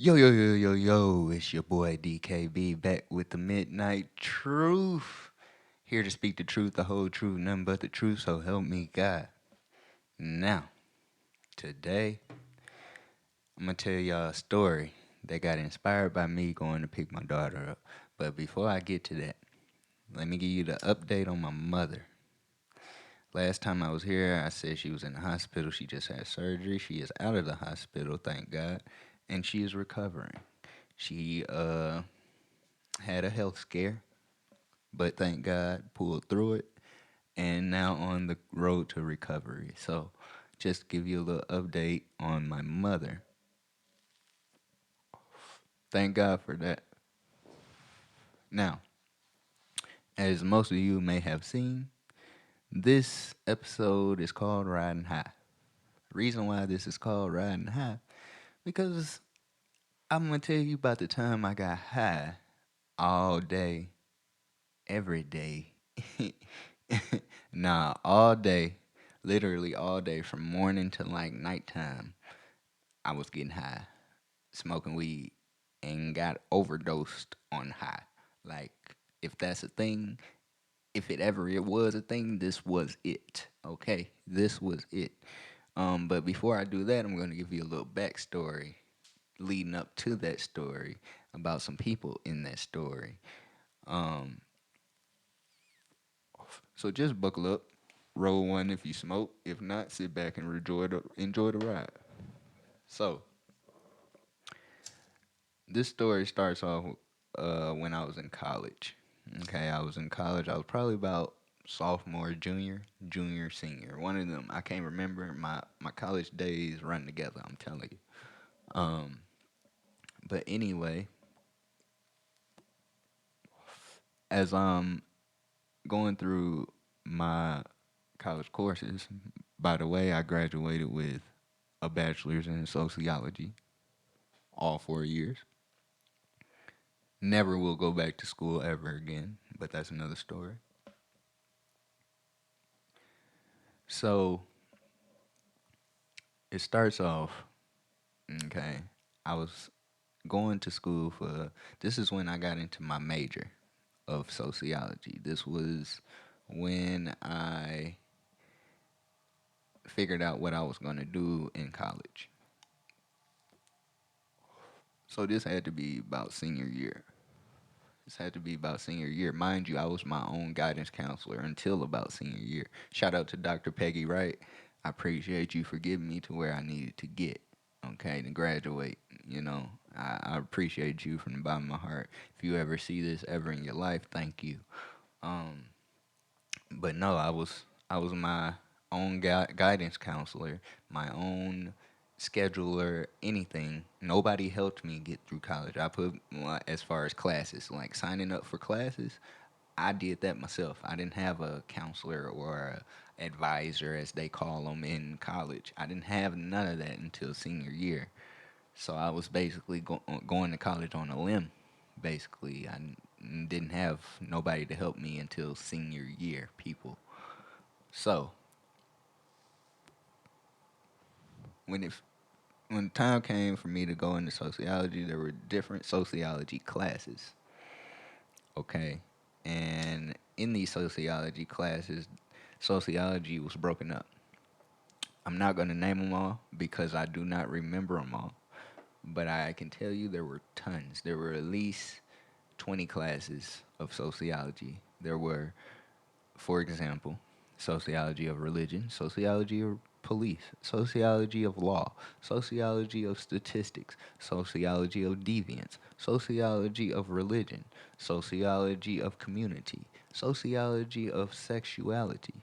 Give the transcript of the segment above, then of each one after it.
Yo, it's your boy DKB back with the Midnight Truth. Here to speak the truth, the whole truth, nothing but the truth, so help me God. Now, today, I'm going to tell y'all a story that got inspired by me going to pick my daughter up. But before I get to that, let me give you the update on my mother. Last time I was here, I said she was in the hospital. She just had surgery. She is out of the hospital, thank God, and she is recovering. She had a health scare, but thank God pulled through it and now on the road to recovery. So, just to give you a little update on my mother. Thank God for that. Now, as most of you may have seen, this episode is called Riding High. Reason why this is called Riding High, because I'm gonna tell you about the time I got high all day, every day. Nah, all day, literally all day, from morning to like nighttime. I was getting high, smoking weed, and got overdosed on high. Like, if that's a thing, if it was a thing, this was it. Okay, this was it. But before I do that, I'm gonna give you a little backstory leading up to that story about some people in that story. Um, so just buckle up, roll one if you smoke. If not, sit back and enjoy the ride. So this story starts off when I was in college. Okay, I was in college. I was probably about sophomore, junior, senior. One of them. I can't remember. My college days run together. I'm telling you. Um, but anyway, as I'm going through my college courses, by the way, I graduated with a bachelor's in sociology, all 4 years. Never will go back to school ever again, but that's another story. So it starts off, okay. I was going to school for, this is when I got into my major of sociology. This was when I figured out what I was going to do in college. So this had to be about senior year. This had to be about senior year. Mind you, I was my own guidance counselor until about senior year. Shout out to Dr. Peggy Wright. I appreciate you for getting me to where I needed to get, okay, to graduate. You know, I appreciate you from the bottom of my heart. If you ever see this ever in your life, thank you. Um, but no, I was my own guidance counselor, my own scheduler, anything. Nobody helped me get through college. I put as far as classes, like signing up for classes, I did that myself. I didn't have a counselor or a advisor, as they call them in college. I didn't have none of that until senior year. So I was basically going to college on a limb. Basically, didn't have nobody to help me until senior year, people. So when it when the time came for me to go into sociology, there were different sociology classes. Okay, and in these sociology classes, sociology was broken up. I'm not going to name them all because I do not remember them all, but I can tell you there were tons. There were at least 20 classes of sociology. There were, for example, sociology of religion, sociology of police, sociology of law, sociology of statistics, sociology of deviance, sociology of religion, sociology of community, sociology of sexuality.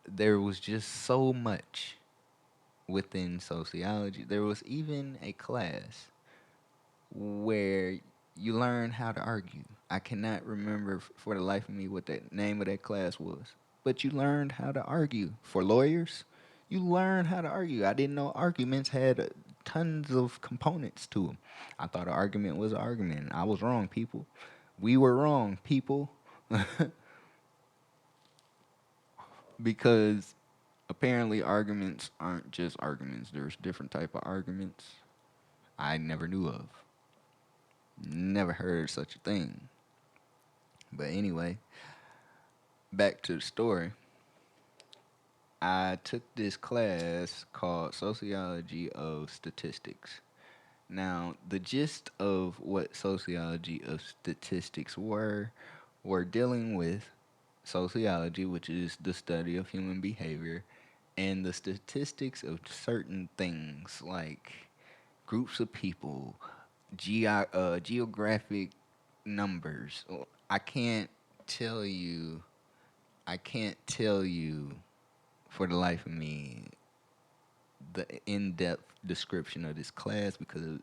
There was just so much within sociology. There was even a class where you learn how to argue. I cannot remember for the life of me what the name of that class was. But you learned how to argue. For lawyers, you learn how to argue. I didn't know arguments had tons of components to them. I thought an argument was an argument. I was wrong, people. We were wrong, people. Because apparently arguments aren't just arguments. There's different type of arguments. I never knew of. Never heard such a thing. But anyway, back to the story. I took this class called Sociology of Statistics. Now, the gist of what sociology of statistics were dealing with sociology, which is the study of human behavior, and the statistics of certain things like groups of people, geographic numbers. I can't tell you. I can't tell you for the life of me the in-depth description of this class because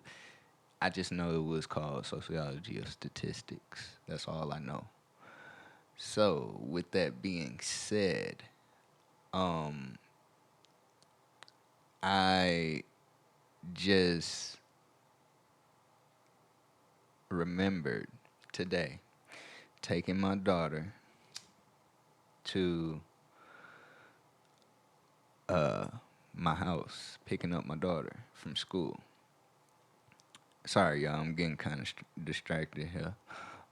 I just know it was called Sociology of Statistics. That's all I know. So, with that being said, um, I just remembered today taking my daughter to uh, my house, picking up my daughter from school. Sorry, y'all, I'm getting kind of distracted here,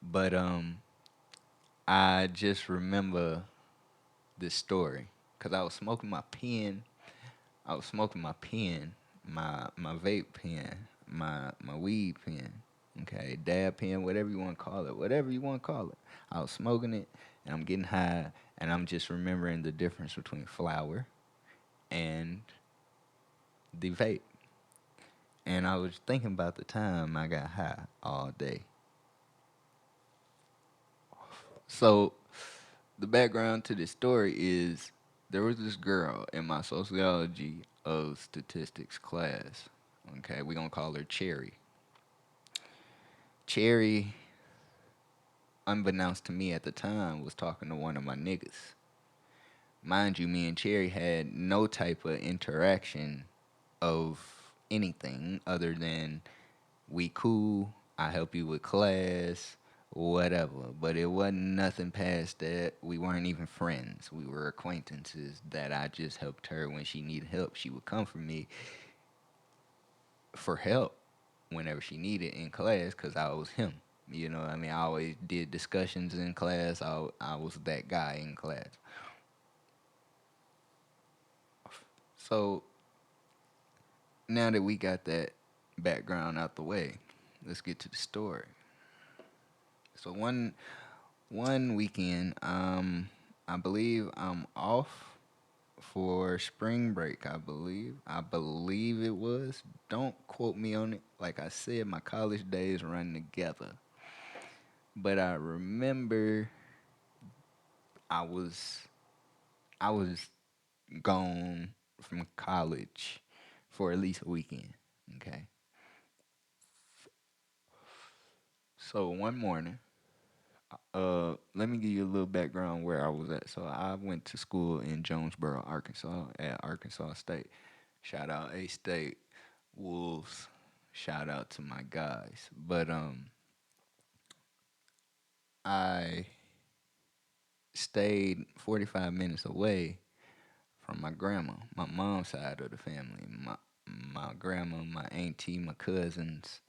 but I just remember this story because I was smoking my pen. I was smoking my pen, my vape pen, my weed pen, okay, dab pen, whatever you want to call it, whatever you want to call it. I was smoking it, and I'm getting high, and I'm just remembering the difference between flower and the vape. And I was thinking about the time I got high all day. So the background to this story is there was this girl in my sociology of statistics class. Okay, we're gonna call her Cherry. Cherry, unbeknownst to me at the time, was talking to one of my niggas. Mind you, me and Cherry had no type of interaction of anything other than we cool, I help you with class, whatever. But it wasn't nothing past that. We weren't even friends. We were acquaintances that I just helped her when she needed help. She would come for me for help whenever she needed in class because I was him. You know what I mean? I always did discussions in class. I was that guy in class. So now that we got that background out the way, let's get to the story. So one weekend, I believe I'm off for spring break. I believe it was. Don't quote me on it. Like I said, my college days run together. But I remember I was I was gone from college for at least a weekend. Okay. So one morning, let me give you a little background where I was at. So I went to school in Jonesboro, Arkansas, at Arkansas State. Shout out A State, Wolves. Shout out to my guys. But I stayed 45 minutes away from my grandma, my mom's side of the family. My grandma, my auntie, my cousins.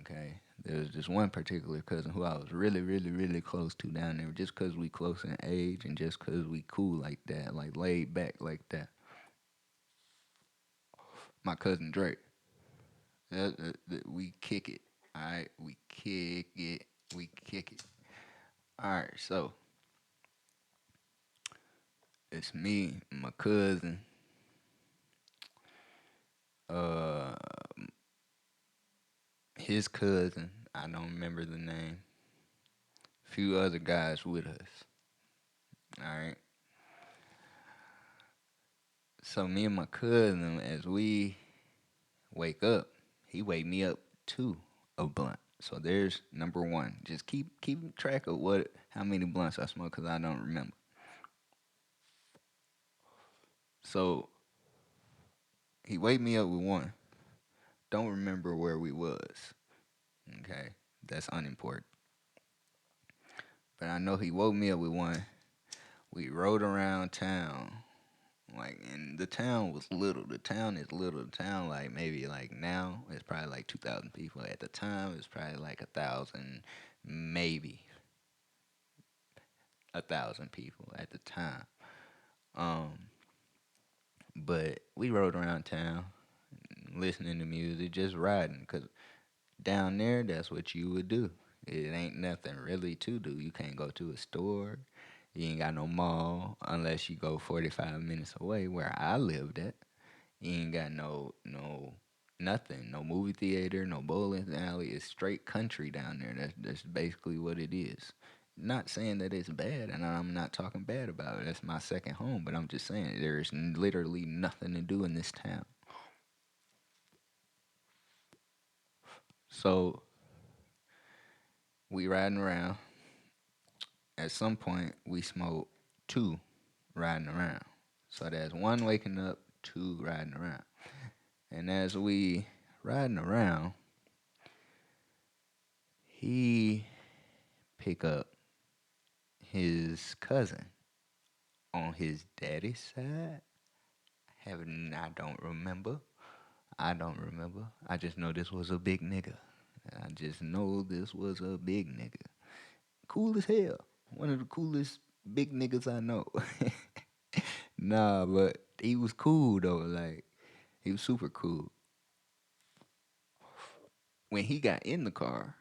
Okay, there was just one particular cousin who I was really, really, really close to down there, just cause we close in age and just cause we cool like that, like laid back like that. My cousin Drake. We kick it. All right, we kick it. We kick it. All right, so it's me, my cousin, uh, his cousin. I don't remember the name. Few other guys with us. All right. So me and my cousin, as we wake up, he wake me up too a blunt. So there's number one. Just keep track of what how many blunts I smoke because I don't remember. So he wake me up with one. Don't remember where we was. Okay, that's unimportant. But I know he woke me up with one. We rode around town Like, and the town was little. The town is little. The town, like, maybe like now it's probably like 2,000 people. At the time, it's probably like 1,000, maybe 1,000 people at the time. Um, but we rode around town, listening to music, just riding. Cause down there, that's what you would do. It ain't nothing really to do. You can't go to a store. You ain't got no mall unless you go 45 minutes away where I lived at. You ain't got no nothing, no movie theater, no bowling alley. It's straight country down there. That's basically what it is. Not saying that it's bad, and I'm not talking bad about it. That's my second home, but I'm just saying there's literally nothing to do in this town. So we riding around. At some point, we smoke two riding around. So there's one waking up, two riding around. And as we riding around, he pick up his cousin on his daddy's side. I don't remember. I don't remember. I just know this was a big nigga. I just know this was a big nigga. Cool as hell. One of the coolest big niggas I know. Nah, but he was cool though. Like, he was super cool. When he got in the car,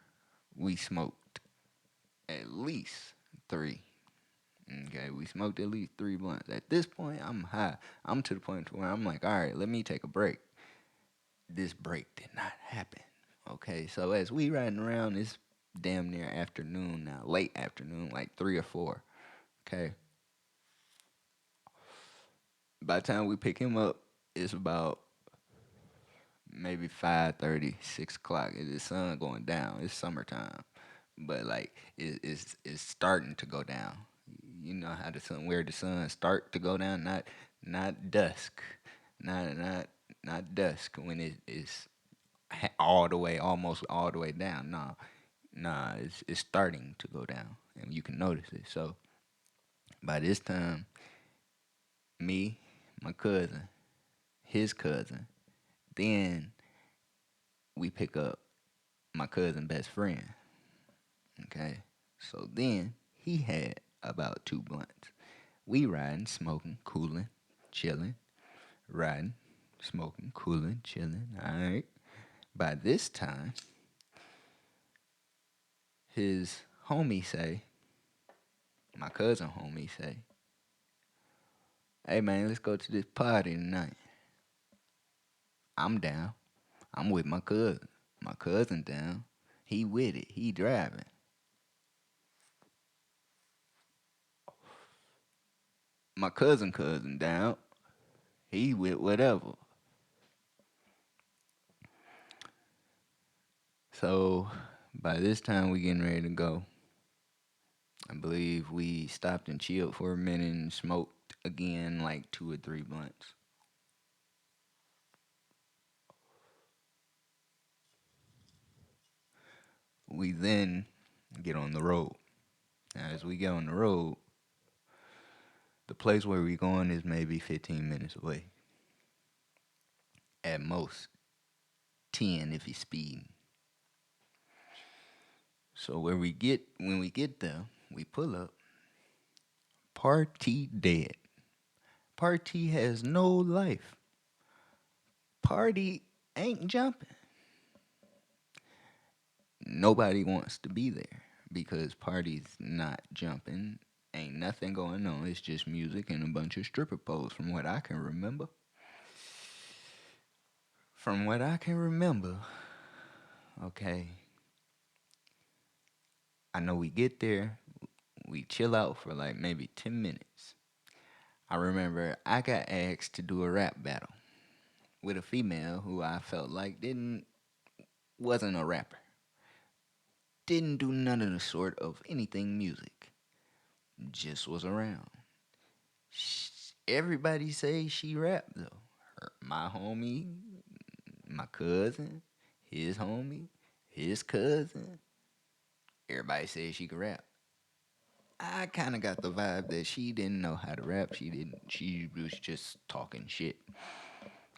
we smoked at least three. Okay, we smoked at least three blunts. At this point, I'm high. I'm to the point where I'm like, all right, let me take a break. This break did not happen. Okay, so as we riding around, it's damn near afternoon now, late afternoon, like 3 or 4. Okay, by the time we pick him up, it's about maybe 5:30, 6 o'clock. The sun going down. It's summertime, but like it's starting to go down. You know how where the sun start to go down, not dusk, not dusk when it is all the way, almost all the way down. Nah, it's starting to go down, and you can notice it. So by this time, me, my cousin, his cousin, then we pick up my cousin best friend. Okay, so then he had about two blunts. We riding, smoking, cooling, chilling, riding, smoking, cooling, chilling. All right. By this time, his homie say, my cousin homie say, hey man, let's go to this party tonight. I'm down. I'm with my cousin. My cousin down. He with it. He driving. My cousin down. He with whatever. So by this time we getting ready to go. I believe we stopped and chilled for a minute and smoked again like 2 or 3 blunts. We then get on the road. Now, as we get on the road, the place where we going is maybe 15 minutes away. At most, 10 if he's speeding. So when we get there, we pull up. Party dead. Party has no life. Party ain't jumping. Nobody wants to be there because party's not jumping. Ain't nothing going on. It's just music and a bunch of stripper poles from what I can remember. From what I can remember, okay, I know we get there, we chill out for like maybe 10 minutes. I remember I got asked to do a rap battle with a female who I felt like wasn't a rapper. Didn't do none of the sort of anything music. Just was around. Everybody say she rap though. My homie, my cousin, his homie, his cousin. Everybody says she can rap. I kind of got the vibe that she didn't know how to rap. She didn't. She was just talking shit.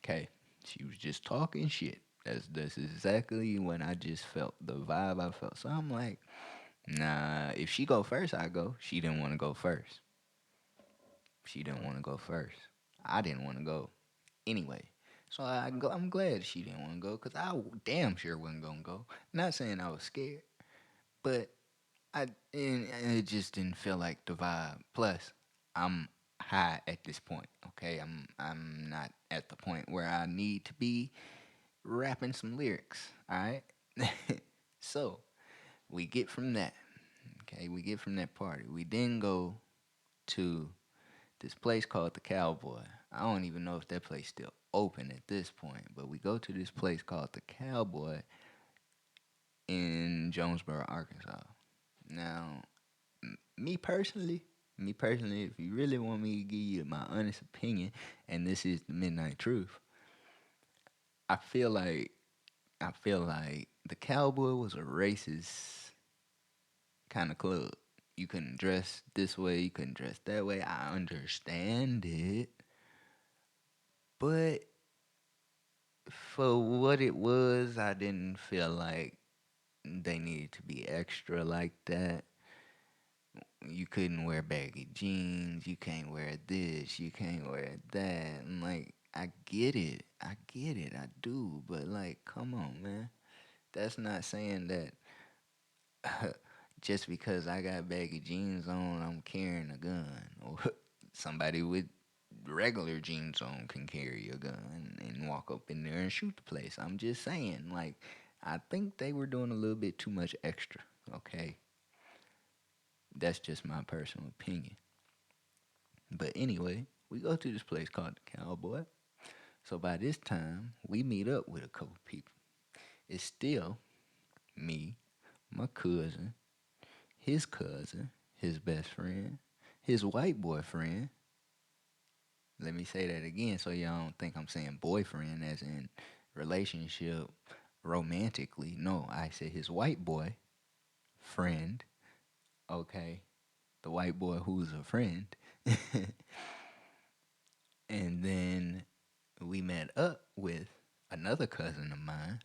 Okay, she was just talking shit. That's exactly when I just felt the vibe I felt. So I'm like, nah. If she go first, I go. She didn't want to go first. She didn't want to go first. I didn't want to go anyway. So I'm glad she didn't want to go because damn sure wasn't gonna go. Not saying I was scared, but and it just didn't feel like the vibe. Plus, I'm high at this point. Okay, I'm not at the point where I need to be rapping some lyrics. All right. So we get from that. Okay, we get from that party. We then go to this place called the Cowboy. I don't even know if that place still open at this point, but we go to this place called the Cowboy in Jonesboro, Arkansas. Now, me personally, if you really want me to give you my honest opinion, and this is the midnight truth, I feel like I feel like the Cowboy was a racist kind of club. You couldn't dress this way, you couldn't dress that way. I understand it, but for what it was, I didn't feel like they needed to be extra like that. You couldn't wear baggy jeans, you can't wear this, you can't wear that. And like, I get it, I do, but like, come on, man. That's not saying that just because I got baggy jeans on, I'm carrying a gun. Or somebody with regular jeans on can carry a gun and walk up in there and shoot the place. I'm just saying, like, I think they were doing a little bit too much extra, okay? That's just my personal opinion. But anyway, we go to this place called the Cowboy. So by this time, we meet up with a couple people. It's still me, my cousin, his best friend, his white boyfriend. Let me say that again so y'all don't think I'm saying boyfriend as in relationship romantically. No, I said his white boy friend. Okay. The white boy who's a friend. And then we met up with another cousin of mine,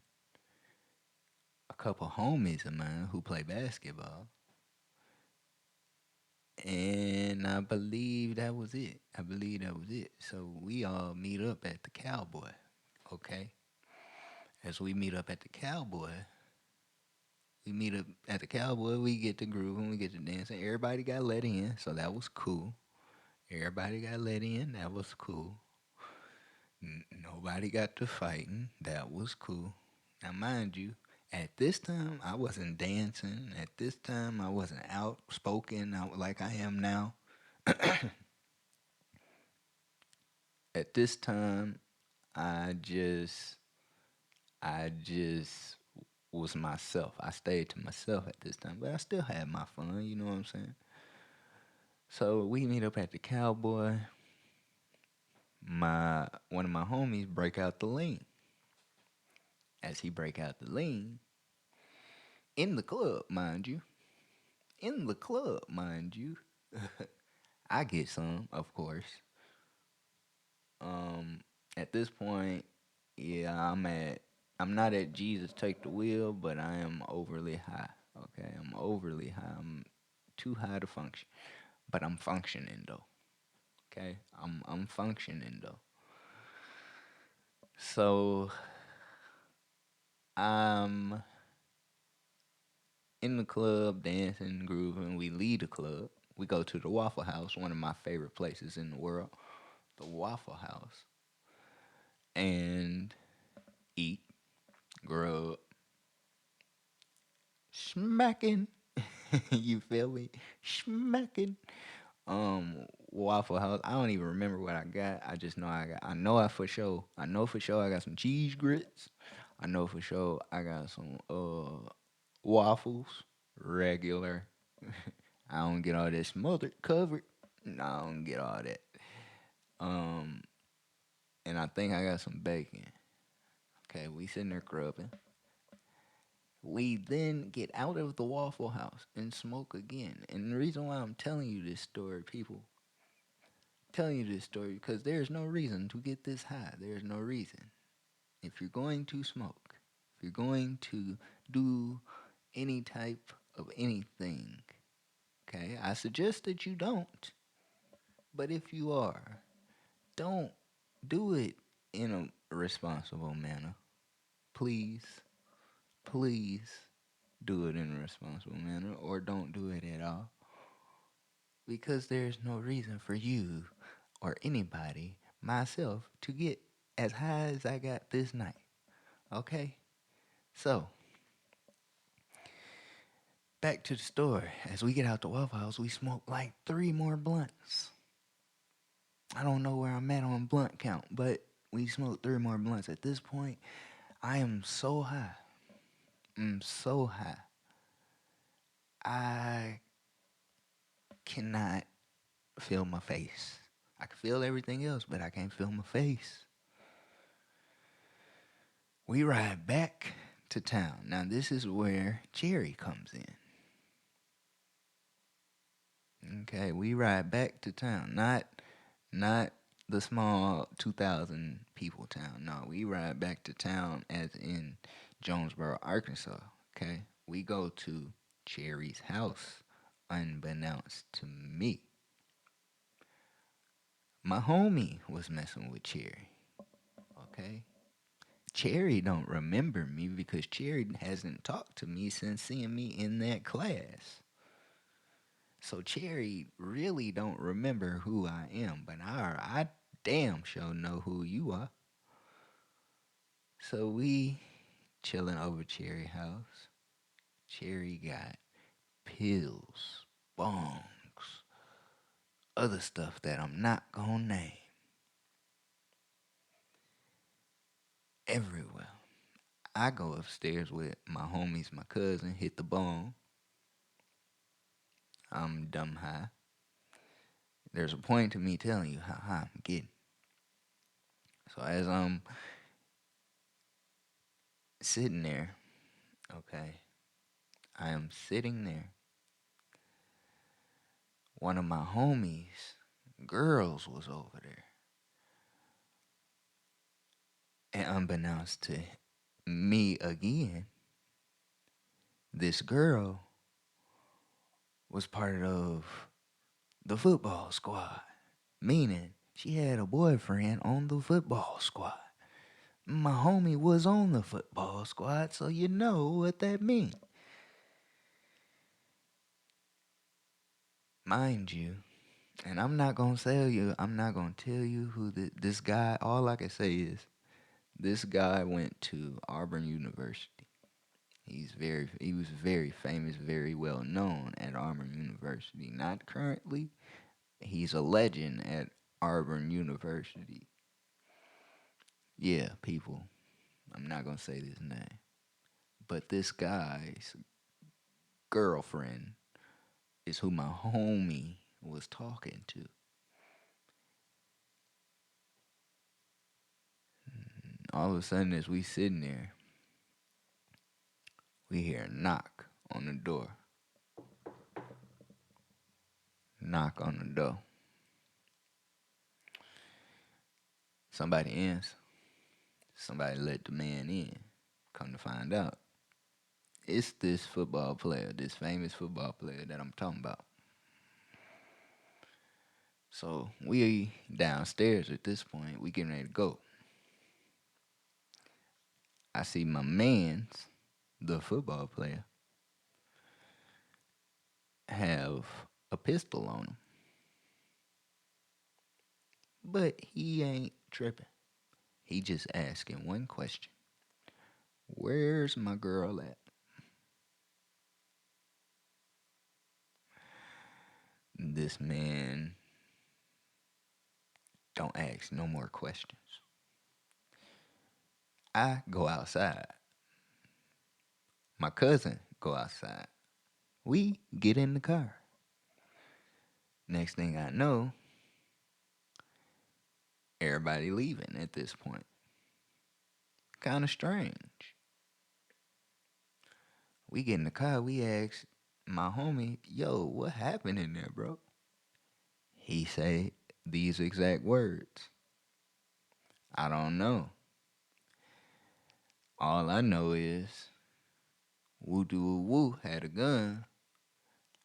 a couple homies of mine who play basketball, and I believe that was it. I believe that was it. So we all meet up at the Cowboy. Okay. As we meet up at the Cowboy, we get to grooving, we get to dancing. Everybody got let in, so that was cool. Everybody got let in, that was cool. Nobody got to fighting. That was cool. Now, mind you, at this time, I wasn't dancing. At this time, I wasn't outspoken out like I am now. At this time, I just, I just was myself. I stayed to myself at this time, but I still had my fun. You know what I'm saying? So we meet up at the Cowboy. My one of my homies break out the lean. As he break out the lean in the club, mind you. In the club, mind you. I get some, of course. Um, at this point, yeah, I'm not at Jesus take the wheel, but I am overly high. Okay, I'm overly high. I'm too high to function, but I'm functioning though. Okay, I'm functioning though. So I'm in the club dancing, grooving. We leave the club. We go to the Waffle House, one of my favorite places in the world, the Waffle House, and eat, grub, smacking. You feel me? Smacking. Waffle House. I don't even remember what I got. I just know I got. I know I for sure. I know for sure I got some cheese grits. I know for sure I got some waffles, regular. I don't get all that smothered covered. No, I don't get all that. Um, and I think I got some bacon. Okay, we sitting there grubbing. We then get out of the Waffle House and smoke again. And the reason why I'm telling you this story, people, telling you this story because there's no reason to get this high. There's no reason. If you're going to smoke, if you're going to do any type of anything, okay, I suggest that you don't. But if you are, don't do it in a responsible manner. Please, please do it in a responsible manner or don't do it at all. Because there's no reason for you or anybody, myself, to get as high as I got this night. Okay? So, back to the store. As we get out the Waffle House, we smoke like 3 more blunts. I don't know where I'm at on blunt count, but we smoked 3 more blunts. At this point, I am so high. I'm so high. I cannot feel my face. I can feel everything else, but I can't feel my face. We ride back to town. Now, this is where Jerry comes in. Okay, we ride back to town. Not the small 2,000 people town. No, we ride back to town as in Jonesboro, Arkansas. Okay, we go to Cherry's house, unbeknownst to me. My homie was messing with Cherry. Okay, Cherry don't remember me because Cherry hasn't talked to me since seeing me in that class. So Cherry really don't remember who I am, but I damn sure know who you are. So we chilling over Cherry house. Cherry got pills, bongs, other stuff that I'm not gonna name everywhere. I go upstairs with my homies, my cousin, hit the bong. I'm dumb high. There's a point to me telling you how high I'm getting. So as I'm sitting there, okay, I am sitting there. One of my homies, girls, was over there. And unbeknownst to me again, this girl was part of the football squad, meaning she had a boyfriend on the football squad. My homie was on the football squad, so you know what that means. Mind you, and I'm not gonna tell you who this guy, all I can say is this guy went to Auburn University. He was very famous, very well known at Auburn University. Not currently. He's a legend at Auburn University. Yeah, people. I'm not gonna say this name. But this guy's girlfriend is who my homie was talking to. All of a sudden as we sitting there, we hear a knock on the door. Knock on the door. Somebody answers. Somebody let the man in. Come to find out, it's this football player, this famous football player that I'm talking about. So we downstairs at this point. We getting ready to go. I see my man's, the football player, have a pistol on him. But he ain't tripping. He just asking one question. Where's my girl at? This man don't ask no more questions. I go outside. My cousin go outside. We get in the car. Next thing I know, everybody leaving at this point. Kind of strange. We get in the car, we ask my homie, yo, what happened in there, bro? He say these exact words. I don't know. All I know is woo doo woo had a gun.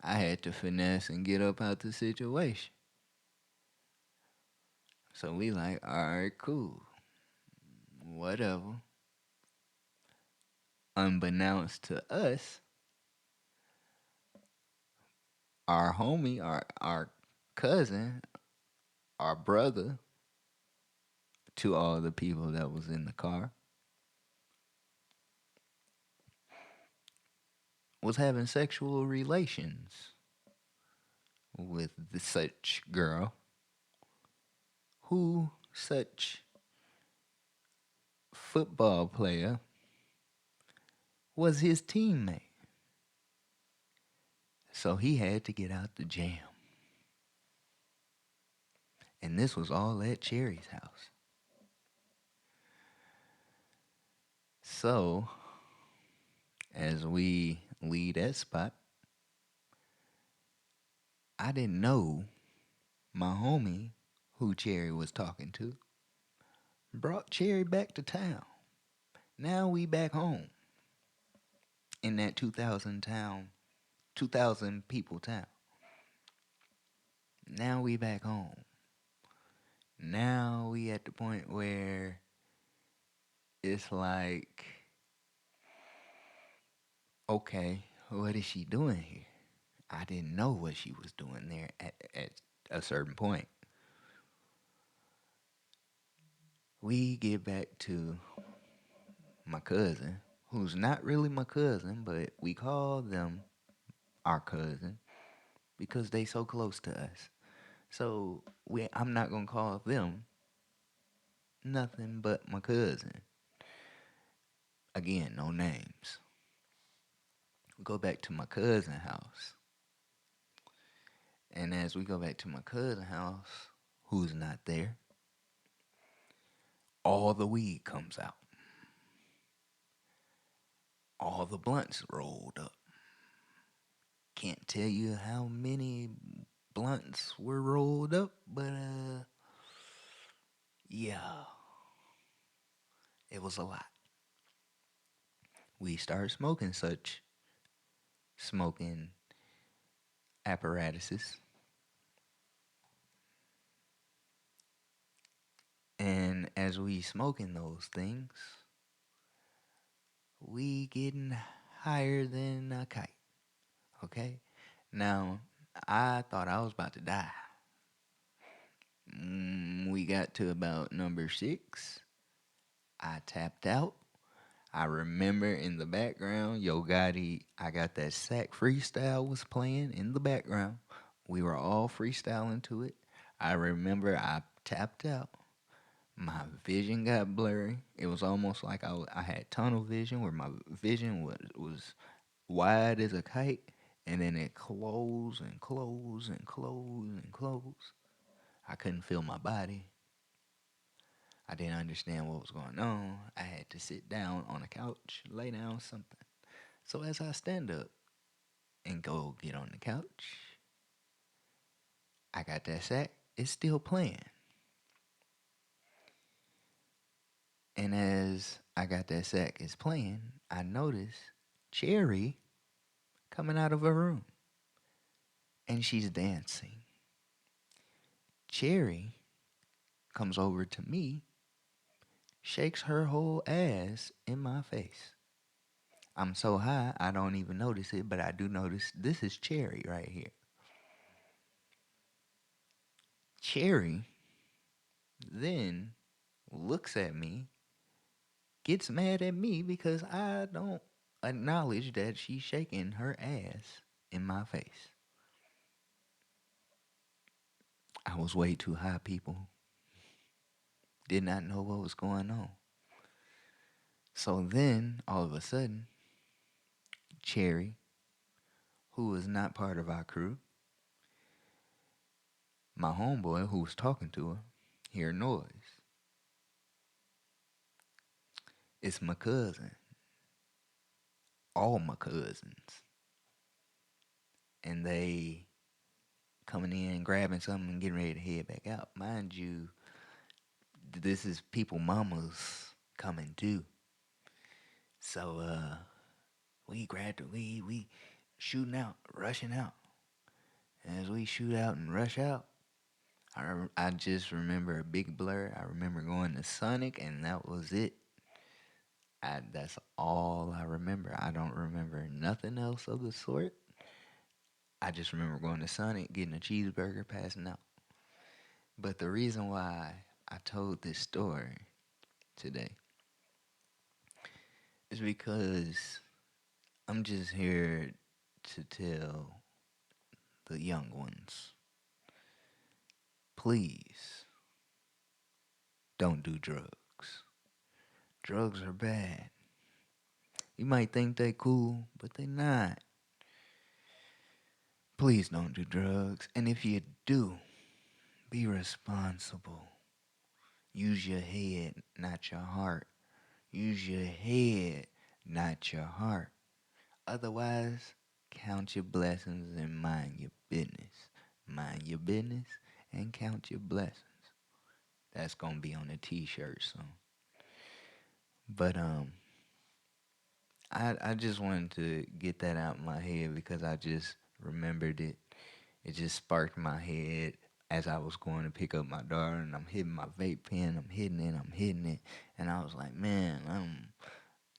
I had to finesse and get up out the situation. So we like, all right, cool, whatever. Unbeknownst to us, our homie, our cousin, our brother, to all the people that was in the car, was having sexual relations with the such girl who such football player was his teammate. So he had to get out the jam. And this was all at Cherry's house. So, as we leave that spot, I didn't know my homie, who Cherry was talking to, brought Cherry back to town. Now we back home in that 2,000 people town. Now we back home. Now we at the point where it's like, okay, what is she doing here? I didn't know what she was doing there at a certain point. We get back to my cousin, who's not really my cousin, but we call them our cousin because they so close to us. So I'm not gonna call them nothing but my cousin. Again, no names. We go back to my cousin house. And as we go back to my cousin house, who's not there, all the weed comes out. All the blunts rolled up. Can't tell you how many blunts were rolled up, but yeah, it was a lot. We started smoking such smoking apparatuses. And as we smoking those things, we getting higher than a kite. Okay? Now, I thought I was about to die. We got to about number 6. I tapped out. I remember in the background, Yo Gotti, I Got That Sack freestyle was playing in the background. We were all freestyling to it. I remember I tapped out. My vision got blurry. It was almost like I had tunnel vision where my vision was wide as a kite, and then it closed and closed and closed and closed. I couldn't feel my body. I didn't understand what was going on. I had to sit down on a couch, lay down something. So as I stand up and go get on the couch, I Got That Sack. It's still playing. And as I Got That Sack is playing, I notice Cherry coming out of her room. And she's dancing. Cherry comes over to me, shakes her whole ass in my face. I'm so high, I don't even notice it, but I do notice this is Cherry right here. Cherry then looks at me, gets mad at me because I don't acknowledge that she's shaking her ass in my face. I was way too high, people. Did not know what was going on. So then, all of a sudden, Cherry, who was not part of our crew, my homeboy who was talking to her, hear noise. It's my cousin. all my cousins, and they coming in, grabbing something, and getting ready to head back out. Mind you, this is people mamas coming too. So we grabbed we shooting out, rushing out. As we shoot out and rush out, I just remember a big blur. I remember going to Sonic, and that was it. That's all I remember. I don't remember nothing else of the sort. I just remember going to Sonic, getting a cheeseburger, passing out. But the reason why I told this story today is because I'm just here to tell the young ones, please don't do drugs. Drugs are bad. You might think they cool, but they not. Please don't do drugs. And if you do, be responsible. Use your head, not your heart. Use your head, not your heart. Otherwise, count your blessings and mind your business. Mind your business and count your blessings. That's gonna be on a t-shirt soon. But I just wanted to get that out of my head because I just remembered it. It just sparked my head as I was going to pick up my daughter, and I'm hitting my vape pen. I'm hitting it, and I was like, man,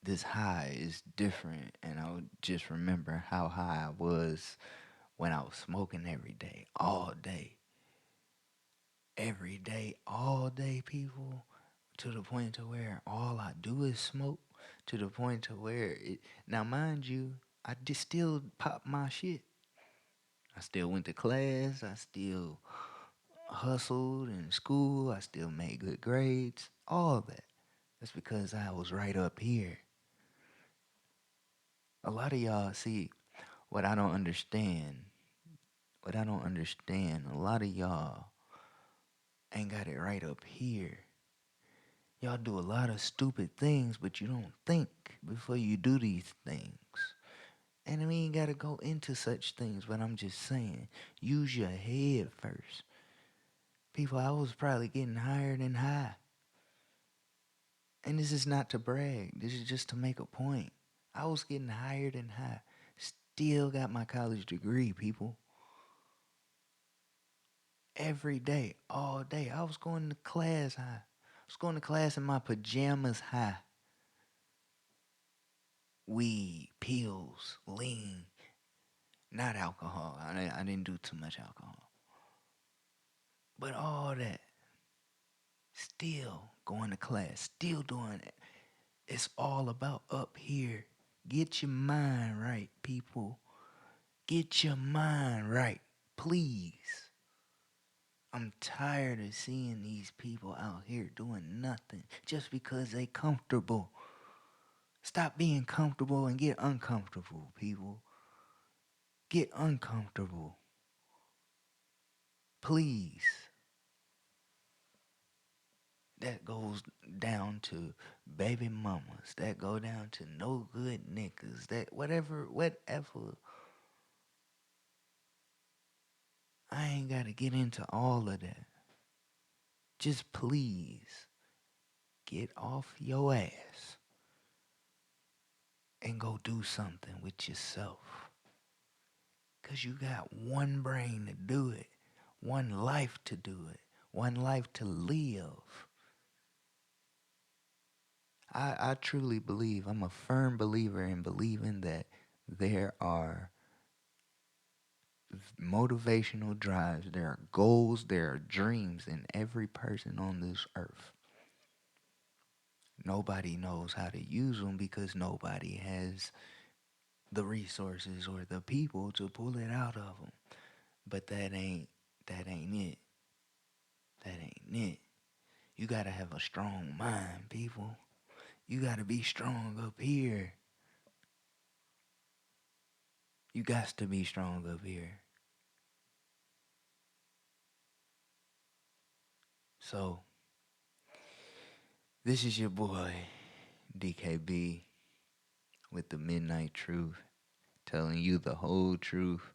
this high is different. And I would just remember how high I was when I was smoking every day, all day, people, to the point to where all I do is smoke, to the point to where it. Now, mind you, I just still pop my shit. I still went to class. I still hustled in school. I still made good grades. All that. That's because I was right up here. A lot of y'all see what I don't understand. What I don't understand. A lot of y'all ain't got it right up here. Y'all do a lot of stupid things, but you don't think before you do these things. And we ain't gotta go into such things, but I'm just saying, use your head first. People, I was probably getting higher than high. And this is not to brag. This is just to make a point. I was getting higher than high. Still got my college degree, people. Every day, all day. I was going to class high. I was going to class in my pajamas high. Weed, pills, lean, not alcohol. I didn't do too much alcohol. But all that, still going to class, still doing it. It's all about up here. Get your mind right, people. Get your mind right, please. I'm tired of seeing these people out here doing nothing just because they comfortable. Stop being comfortable and get uncomfortable, people. Get uncomfortable. Please. That goes down to baby mamas. That go down to no good niggas. That whatever. I ain't gotta get into all of that. Just please get off your ass and go do something with yourself. Cause you got one brain to do it, one life to do it, one life to live. I truly believe, I'm a firm believer in believing that there are motivational drives, there are goals, there are dreams in every person on this earth. Nobody knows how to use them because nobody has the resources or the people to pull it out of them. But that ain't it. That ain't it. You gotta have a strong mind, people. You gotta be strong up here. You got to be strong up here. So, this is your boy, DKB, with the midnight truth, telling you the whole truth,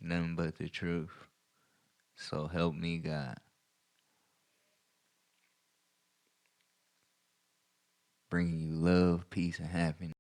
nothing but the truth. So help me God. Bringing you love, peace, and happiness.